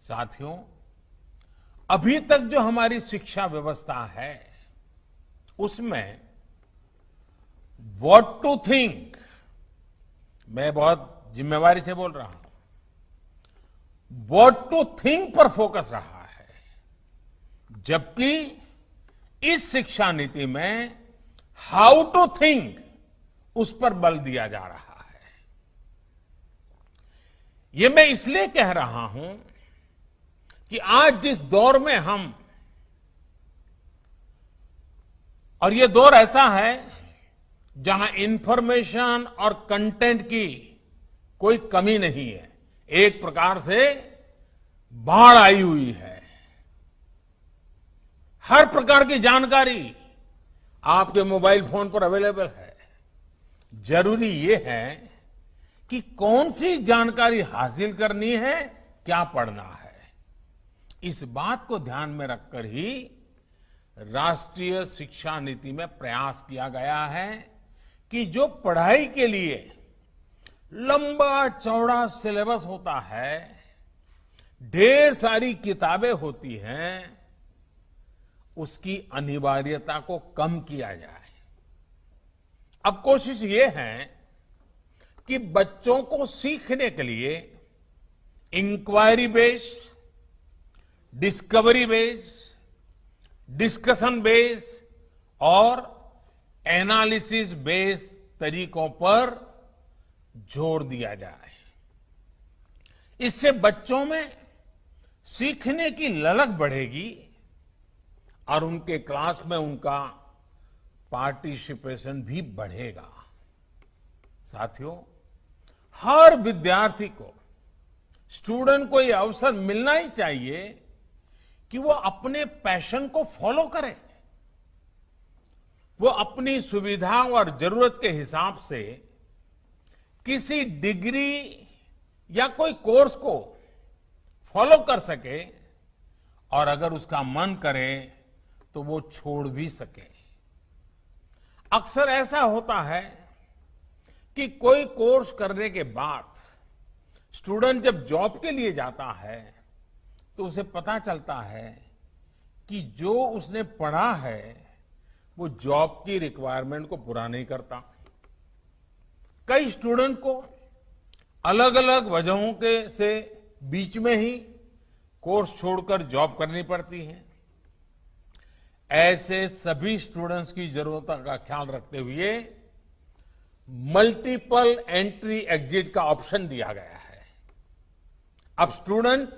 साथियों, अभी तक जो हमारी शिक्षा व्यवस्था है उसमें व्हाट टू थिंक, मैं बहुत जिम्मेवारी से बोल रहा हूं, व्हाट टू थिंक पर फोकस रहा है, जबकि इस शिक्षा नीति में हाउ टू थिंक उस पर बल दिया जा रहा है। ये मैं इसलिए कह रहा हूं कि आज जिस दौर में हम, और ये दौर ऐसा है जहां इंफॉर्मेशन और कंटेंट की कोई कमी नहीं है, एक प्रकार से बाढ़ आई हुई है। हर प्रकार की जानकारी आपके मोबाइल फोन पर अवेलेबल है। जरूरी ये है कि कौन सी जानकारी हासिल करनी है, क्या पढ़ना है। इस बात को ध्यान में रखकर ही राष्ट्रीय शिक्षा नीति में प्रयास किया गया है कि जो पढ़ाई के लिए लंबा चौड़ा सिलेबस होता है, ढेर सारी किताबें होती हैं, उसकी अनिवार्यता को कम किया जाए। अब कोशिश ये है कि बच्चों को सीखने के लिए inquiry based, discovery based, discussion based और एनालिसिस बेस्ड तरीकों पर जोर दिया जाए। इससे बच्चों में सीखने की ललक बढ़ेगी और उनके क्लास में उनका पार्टिसिपेशन भी बढ़ेगा। साथियों, हर विद्यार्थी को, स्टूडेंट को यह अवसर मिलना ही चाहिए कि वो अपने पैशन को फॉलो करे। वो अपनी सुविधा और जरूरत के हिसाब से किसी डिग्री या कोई कोर्स को फॉलो कर सके और अगर उसका मन करे तो वो छोड़ भी सके। अक्सर ऐसा होता है कि कोई कोर्स करने के बाद स्टूडेंट जब जॉब के लिए जाता है तो उसे पता चलता है कि जो उसने पढ़ा है वो जॉब की रिक्वायरमेंट को पूरा नहीं करता। कई स्टूडेंट को अलग अलग वजहों के से बीच में ही कोर्स छोड़कर जॉब करनी पड़ती है। ऐसे सभी स्टूडेंट्स की जरूरतों का ख्याल रखते हुए मल्टीपल एंट्री एग्जिट का ऑप्शन दिया गया है। अब स्टूडेंट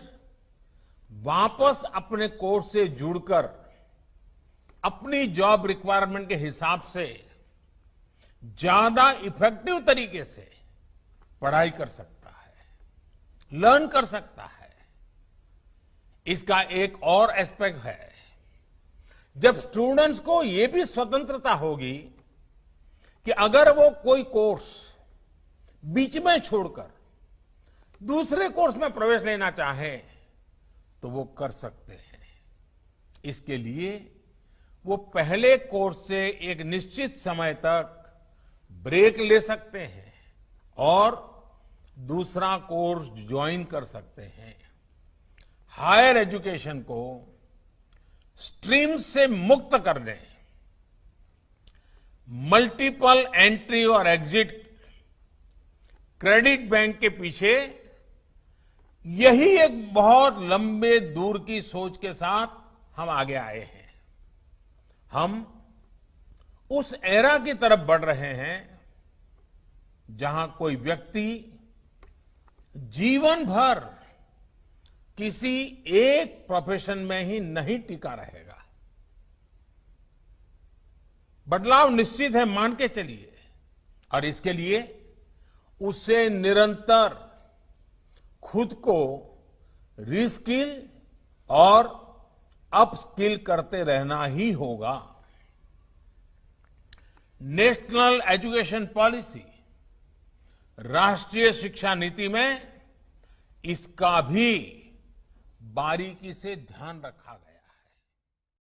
वापस अपने कोर्स से जुड़कर अपनी जॉब रिक्वायरमेंट के हिसाब से ज्यादा इफेक्टिव तरीके से पढ़ाई कर सकता है, लर्न कर सकता है। इसका एक और एस्पेक्ट है, जब स्टूडेंट्स को यह भी स्वतंत्रता होगी कि अगर वो कोई कोर्स बीच में छोड़कर दूसरे कोर्स में प्रवेश लेना चाहे तो वो कर सकते हैं। इसके लिए वो पहले कोर्स से एक निश्चित समय तक ब्रेक ले सकते हैं और दूसरा कोर्स ज्वाइन कर सकते हैं। हायर एजुकेशन को स्ट्रीम से मुक्त करने, मल्टीपल एंट्री और एग्जिट क्रेडिट बैंक के पीछे यही एक बहुत लंबे दूर की सोच के साथ हम आगे आए हैं। हम उस एरा की तरफ बढ़ रहे हैं जहां कोई व्यक्ति जीवन भर किसी एक प्रोफेशन में ही नहीं टिका रहेगा। बदलाव निश्चित है, मान के चलिए, और इसके लिए उसे निरंतर खुद को रीस्किल और अपस्किल करते रहना ही होगा। नेशनल एजुकेशन पॉलिसी, राष्ट्रीय शिक्षा नीति में इसका भी बारीकी से ध्यान रखा गया।